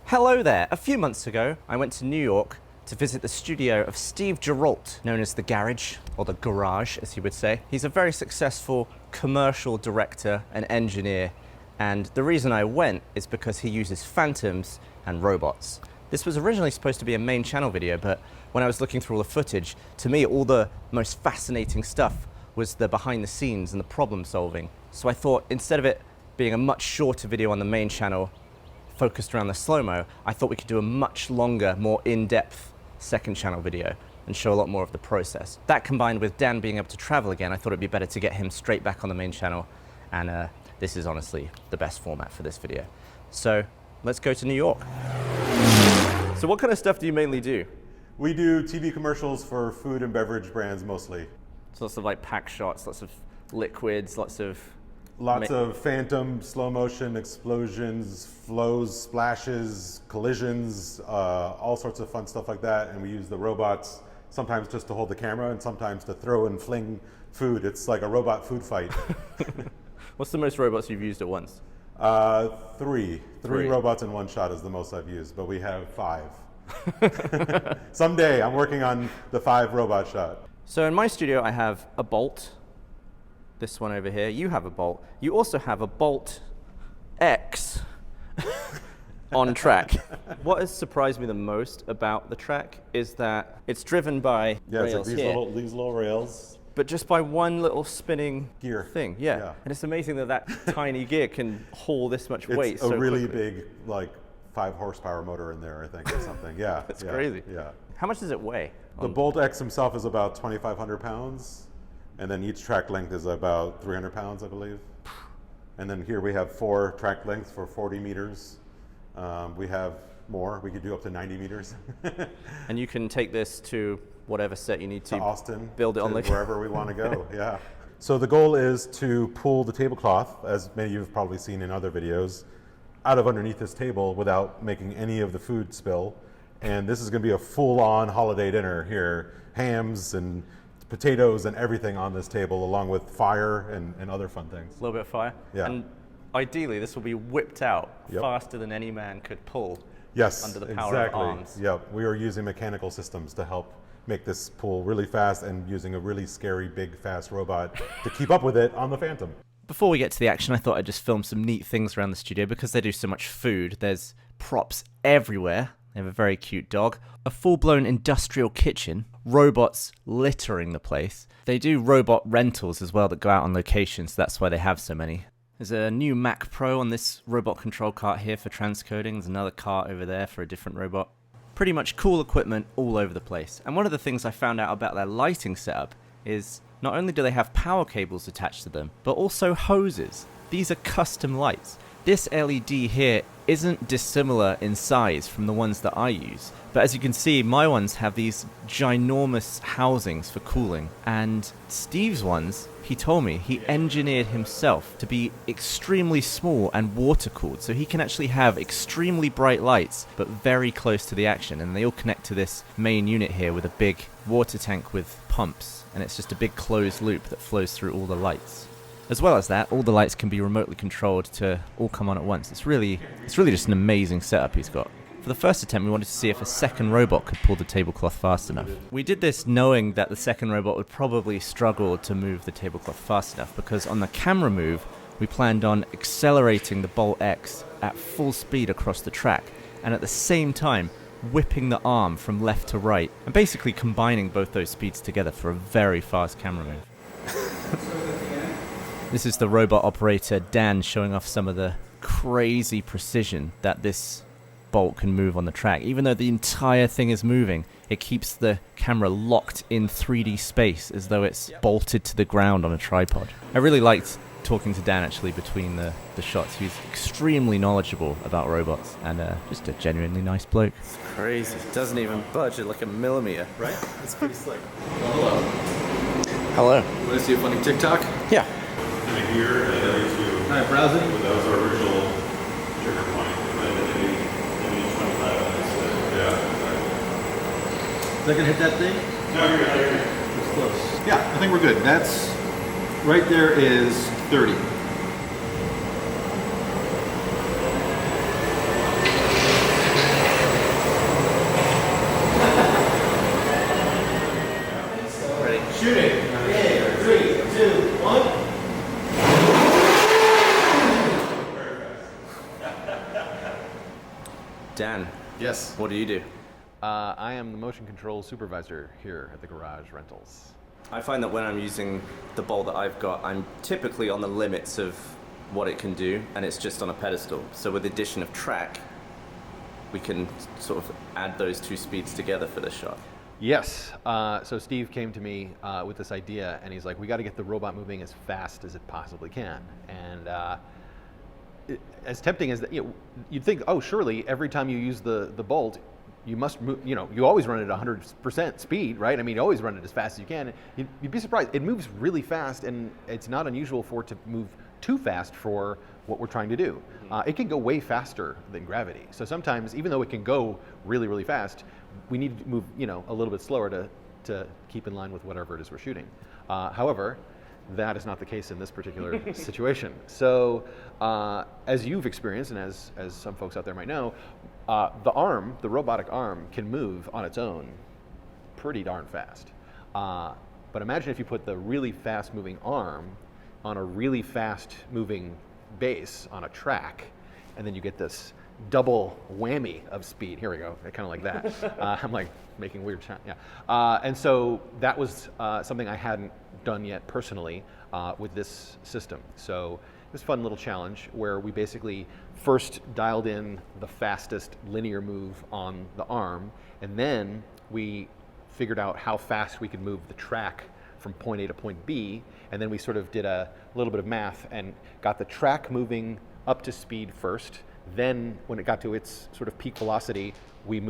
Hello there! A few months ago, I went to New York to visit the studio of Steve Giralt, known as the Garage, or the Garage, as he would say. He's a very successful commercial director and engineer, and the reason I went is because he uses phantoms and robots. This was originally supposed to be a main channel video, but when I was looking through all the footage, to me all the most fascinating stuff was the behind the scenes and the problem solving. So I thought instead of it being a much shorter video on the main channel focused around the slow-mo, I thought we could do a much longer, more in-depth second channel video and show a lot more of the process. That combined with Dan being able to travel again, I thought it'd be better to get him straight back on the main channel, and this is honestly the best format for this video. So let's go to New York. So what kind of stuff do you mainly do? We do TV commercials for food and beverage brands mostly. So lots of like pack shots, lots of liquids, lots of phantom, slow motion, explosions, flows, splashes, collisions, all sorts of fun stuff like that. And we use the robots sometimes just to hold the camera and sometimes to throw and fling food. It's like a robot food fight. What's the most robots you've used at once? Three robots in one shot is the most I've used, but we have 5. Someday I'm working on the 5 robot shot. So in my studio I have a Bolt, this one over here. You have a Bolt. You also have a Bolt X on track. What has surprised me the most about the track is that it's driven by rails it's like these little rails. But just by one little spinning gear thing, yeah. And it's amazing that tiny gear can haul this much weight It's so a really quickly. big, like 5 horsepower motor in there, I think, or something. Yeah, That's crazy. Yeah. How much does it weigh? The Bolt X himself is about 2,500 pounds, and then each track length is about 300 pounds, I believe. And then here we have 4 track lengths for 40 meters. We have more. We could do up to 90 meters. And you can take this to whatever set you need to Austin, build it on the wherever we want to go. Yeah. So the goal is to pull the tablecloth, as many of you have probably seen in other videos, out of underneath this table without making any of the food spill. And this is going to be a full-on holiday dinner here. Hams and potatoes and everything on this table, along with fire and other fun things. A little bit of fire. Yeah. And ideally this will be whipped out faster than any man could pull. Yes, under the power of arms. Yep, we are using mechanical systems to help make this pull really fast and using a really scary, big, fast robot to keep up with it on the Phantom. Before we get to the action, I thought I'd just film some neat things around the studio because they do so much food. There's props everywhere. They have a very cute dog, a full-blown industrial kitchen, robots littering the place. They do robot rentals as well that go out on location, so that's why they have so many. There's a new Mac Pro on this robot control cart here for transcoding. There's another cart over there for a different robot. Pretty much cool equipment all over the place. And one of the things I found out about their lighting setup is not only do they have power cables attached to them, but also hoses. These are custom lights. This LED here isn't dissimilar in size from the ones that I use, but as you can see, my ones have these ginormous housings for cooling, and Steve's ones, he told me, he engineered himself to be extremely small and water cooled, so he can actually have extremely bright lights, but very close to the action, and they all connect to this main unit here with a big water tank with pumps, and it's just a big closed loop that flows through all the lights. As well as that, all the lights can be remotely controlled to all come on at once. It's really just an amazing setup he's got. For the first attempt, we wanted to see if a second robot could pull the tablecloth fast enough. We did this knowing that the second robot would probably struggle to move the tablecloth fast enough, because on the camera move, we planned on accelerating the Bolt X at full speed across the track, and at the same time, whipping the arm from left to right, and basically combining both those speeds together for a very fast camera move. This is the robot operator Dan showing off some of the crazy precision that this Bolt can move on the track. Even though the entire thing is moving, it keeps the camera locked in 3D space as though it's bolted to the ground on a tripod. I really liked talking to Dan actually between the shots. He's extremely knowledgeable about robots and just a genuinely nice bloke. It's crazy. It doesn't even budge it like a millimeter. Right? It's pretty slick. Well, Hello. Want to see a funny TikTok? Yeah. Here and then to All right, browsing. that was our original trigger point. And then maybe 25 minutes. Is that going to hit that thing? No, you're good. It's close. Yeah, I think we're good. That's right there is 30. Dan, Yes. what do you do? I am the motion control supervisor here at the Garage Rentals. I find that when I'm using the bolt that I've got, I'm typically on the limits of what it can do, and it's just on a pedestal. So with the addition of track, we can sort of add those two speeds together for the shot. Yes. So Steve came to me with this idea, and he's like, we got to get the robot moving as fast as it possibly can. And as tempting as that, you'd think, oh, surely every time you use the bolt, you must move, you always run it at 100% speed, right? I mean, you always run it as fast as you can. You'd be surprised. It moves really fast, and it's not unusual for it to move too fast for what we're trying to do. It can go way faster than gravity. So sometimes, even though it can go really, really fast, we need to move, a little bit slower to keep in line with whatever it is we're shooting. However, that is not the case in this particular situation. So, as you've experienced, and as some folks out there might know, the robotic arm, can move on its own pretty darn fast. But imagine if you put the really fast-moving arm on a really fast-moving base on a track, and then you get this double whammy of speed. Here we go, kind of like that. I'm like making weird sound. Yeah. And so that was something I hadn't done yet personally with this system. So it was a fun little challenge where we basically first dialed in the fastest linear move on the arm, and then we figured out how fast we could move the track from point A to point B, and then we sort of did a little bit of math and got the track moving up to speed first. Then when it got to its sort of peak velocity, we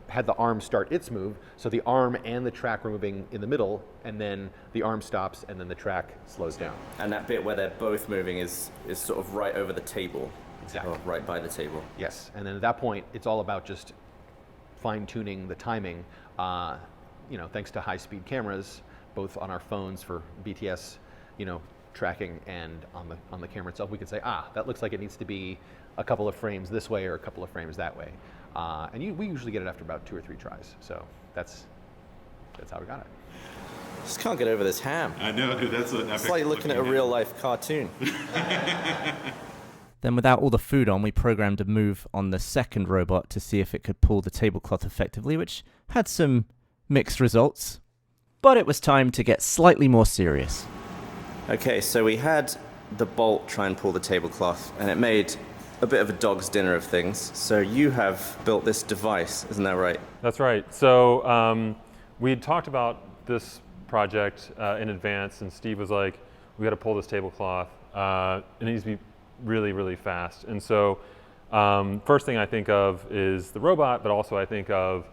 had the arm start its move, so the arm and the track were moving in the middle, and then the arm stops, and then the track slows down. And that bit where they're both moving is sort of right over the table. Exactly. Or right by the table. Yes, and then at that point, it's all about just fine-tuning the timing, thanks to high-speed cameras, both on our phones for BTS, tracking, and on the camera itself, we can say, that looks like it needs to be a couple of frames this way or a couple of frames that way. We usually get it after about 2 or 3 tries. So that's how we got it. Just can't get over this ham. I know, dude. That's an epic. It's like looking at a real-life cartoon. Then without all the food on, we programmed a move on the second robot to see if it could pull the tablecloth effectively, which had some mixed results. But it was time to get slightly more serious. Okay, so we had the bolt try and pull the tablecloth, and it made a bit of a dog's dinner of things. So you have built this device, isn't that right? That's right. So we had talked about this project in advance, and Steve was like, we got to pull this tablecloth. It needs to be really, really fast. And so first thing I think of is the robot, but also I think of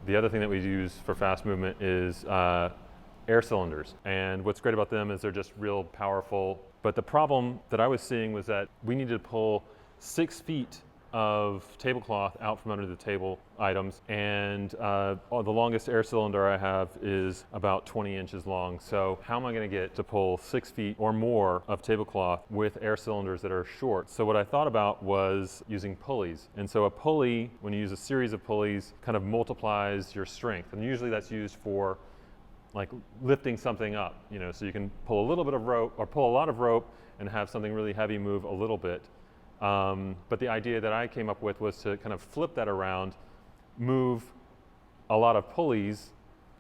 the other thing that we use for fast movement is air cylinders. And what's great about them is they're just real powerful. But the problem that I was seeing was that we needed to pull 6 feet of tablecloth out from under the table items, and the longest air cylinder I have is about 20 inches long. So how am I going to get to pull 6 feet or more of tablecloth with air cylinders that are short? So what I thought about was using pulleys. And so a pulley, when you use a series of pulleys, kind of multiplies your strength, and usually that's used for like lifting something up, so you can pull a little bit of rope or pull a lot of rope and have something really heavy move a little bit. But the idea that I came up with was to kind of flip that around, move a lot of pulleys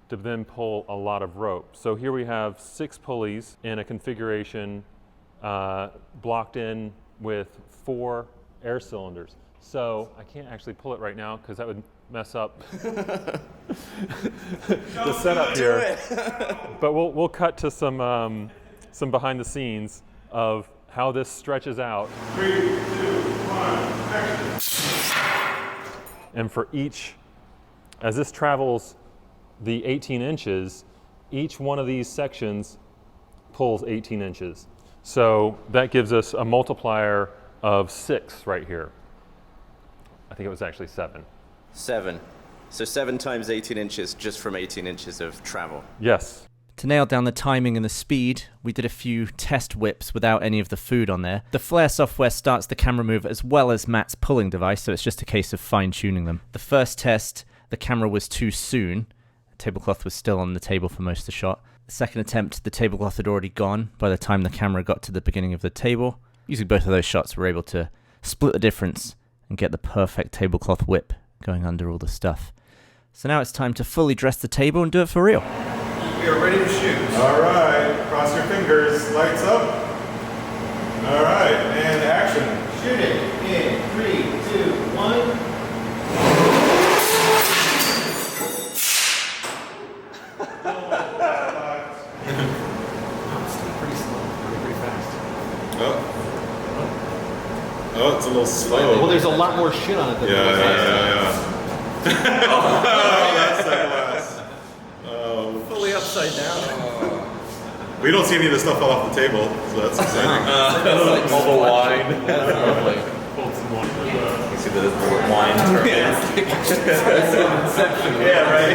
to then pull a lot of rope. So here we have 6 pulleys in a configuration blocked in with 4 air cylinders. So I can't actually pull it right now because that would mess up the setup here. But we'll cut to some behind the scenes of how this stretches out. 3, 2, 1, action. And for each, as this travels the 18 inches, each one of these sections pulls 18 inches. So that gives us a multiplier of 6 right here. I think it was actually 7. 7. So 7 times 18 inches just from 18 inches of travel. Yes. To nail down the timing and the speed, we did a few test whips without any of the food on there. The Flare software starts the camera move as well as Matt's pulling device, so it's just a case of fine-tuning them. The first test, the camera was too soon. The tablecloth was still on the table for most of the shot. The second attempt, the tablecloth had already gone by the time the camera got to the beginning of the table. Using both of those shots, we were able to split the difference and get the perfect tablecloth whip going under all the stuff. So now it's time to fully dress the table and do it for real. We are ready to shoot. All right, cross your fingers, lights up. All right, and action. Shoot it in 3, 2, 1. Oh, it's a little slow. Well, there's a lot more shit on it than there was last time. Oh, that's that glass. Oh, Fully upside down. we don't see any of the stuff fall off the table, so that's exciting. All the wine. That's lovely. You see the wine turning. Yeah, right.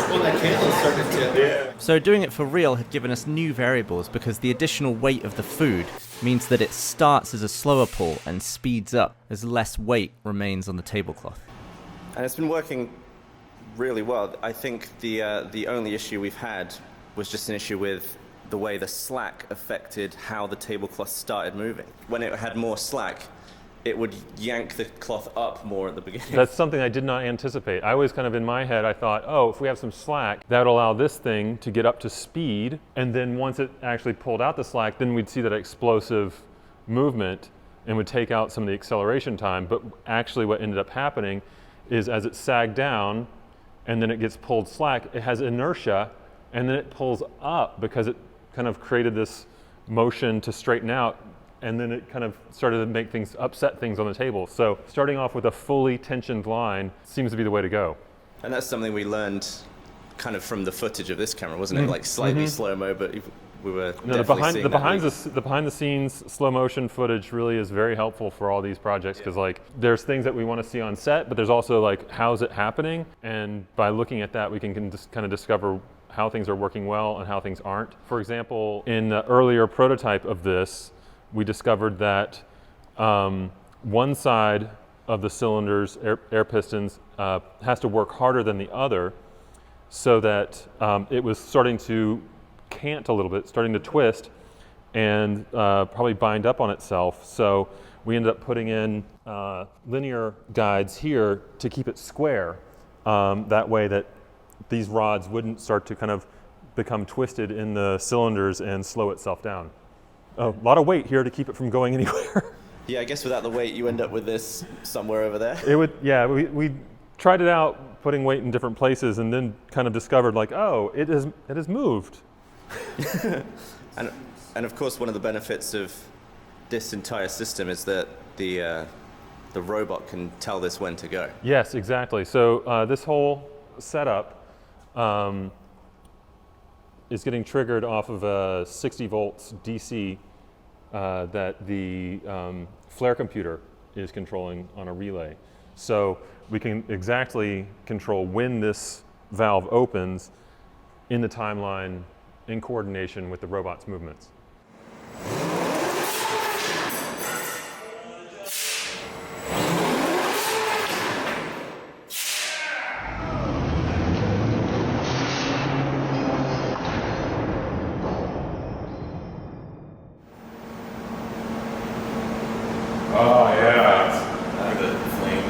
Well, that candle's starting to tip. So doing it for real had given us new variables because the additional weight of the food means that it starts as a slower pull and speeds up as less weight remains on the tablecloth. And it's been working really well. I think the only issue we've had was just an issue with the way the slack affected how the tablecloth started moving. When it had more slack, it would yank the cloth up more at the beginning. That's something I did not anticipate. I was kind of in my head, I thought, oh, if we have some slack, that would allow this thing to get up to speed. And then once it actually pulled out the slack, then we'd see that explosive movement and would take out some of the acceleration time. But actually what ended up happening is as it sagged down and then it gets pulled slack, it has inertia and then it pulls up because it kind of created this motion to straighten out. And then it kind of started to make things, upset things on the table. So starting off with a fully tensioned line seems to be the way to go. And that's something we learned kind of from the footage of this camera, wasn't it? Like slightly slow-mo, but we were definitely seeing the behind the scenes slow motion footage really is very helpful for all these projects because like there's things that we want to see on set, but there's also like how's it happening, and by looking at that we can just kind of discover how things are working well and how things aren't. For example, in the earlier prototype of this, we discovered that one side of the cylinders, air pistons, has to work harder than the other, so that it was starting to cant a little bit, starting to twist, and probably bind up on itself. So we ended up putting in linear guides here to keep it square, that way that these rods wouldn't start to kind of become twisted in the cylinders and slow itself down. A lot of weight here to keep it from going anywhere. Yeah, I guess without the weight, you end up with this somewhere over there. It would, yeah. We tried it out, putting weight in different places, and then kind of discovered like, oh, it has moved. And of course, one of the benefits of this entire system is that the robot can tell this when to go. Yes, exactly. So this whole setup is getting triggered off of a 60 volts DC that the flare computer is controlling on a relay. So we can exactly control when this valve opens in the timeline in coordination with the robot's movements. Oh, yeah. Look at the flame.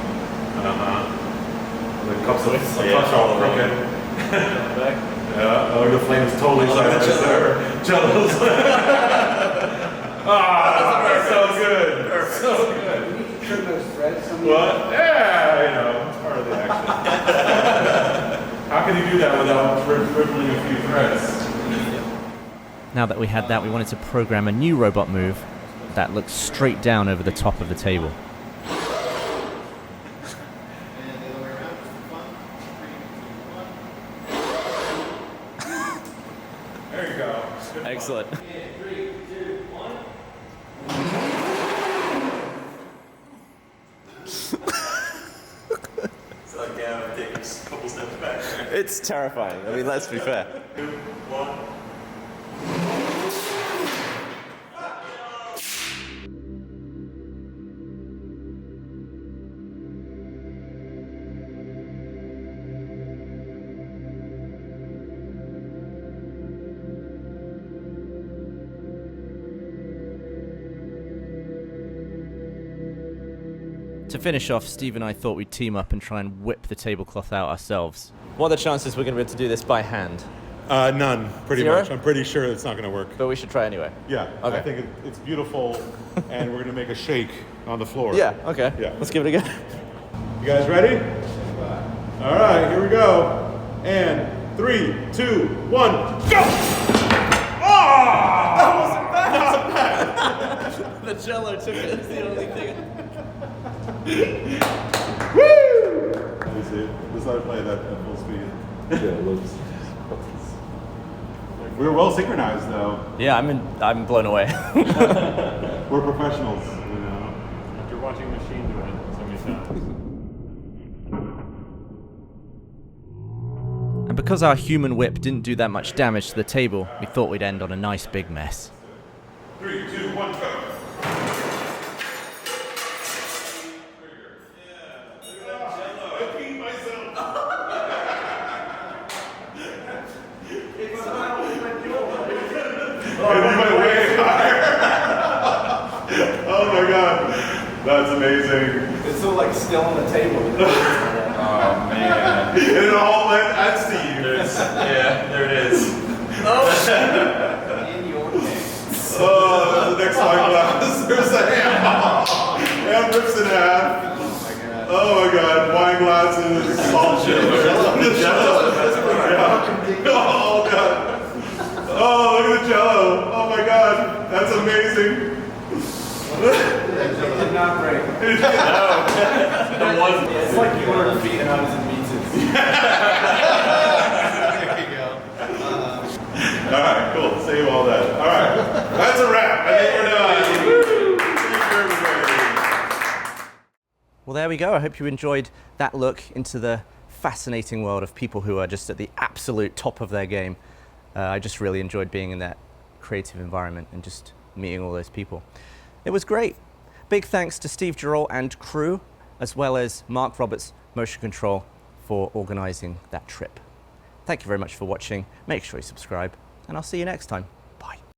The cups of clutch all crooked. Yeah, oh, the flame's totally sideways there. Jellos. That's so good. So good. Trim those threads. What? Yeah, you know, it's part of the action. How can you do that without rippling a few threads? Now that we had that, we wanted to program a new robot move that looks straight down over the top of the table. There you go. Good Excellent. fun. 3, 2, 1. It's like, yeah, take a couple steps back. It's terrifying. I mean, let's be fair. 2, 1. To finish off, Steve and I thought we'd team up and try and whip the tablecloth out ourselves. What are the chances we're going to be able to do this by hand? None, pretty Zero? much. I'm pretty sure it's not going to work. But we should try anyway. Yeah, Okay. I think it's beautiful, and we're going to make a shake on the floor. Yeah, okay. Yeah. Let's give it a go. You guys ready? All right, here we go. And 3, 2, 1, go! Oh! That wasn't bad. The jello took it. It's the only thing. Woo! Let me see. Let's not play that at full speed. Yeah, let's. We were well synchronized, though. Yeah, I'm blown away. We're professionals, you know. After watching a machine do it so many times. And because our human whip didn't do that much damage to the table, we thought we'd end on a nice big mess. 3, 2, 1, go! Oh my god, that's amazing. It's so like still on the table. Oh man. And it all went at Steve. Yeah, there it is. In your hands. Oh, the next wine glass. There's a ham. Ham rips in half. Oh my god, wine glasses, salt shakers. The jello. Yeah. Oh god. Oh, look at the jello. Oh my god, that's amazing. It did not break. It wasn't. It's like you ordered feet and I was in pizzas. There you go. Alright, cool. Save all that. Alright. That's a wrap. I think we're done. Woo! Thank you, everybody. Well, there we go. I hope you enjoyed that look into the fascinating world of people who are just at the absolute top of their game. I just really enjoyed being in that creative environment and just meeting all those people. It was great. Big thanks to Steve Giralt and crew, as well as Mark Roberts Motion Control for organizing that trip. Thank you very much for watching. Make sure you subscribe, and I'll see you next time.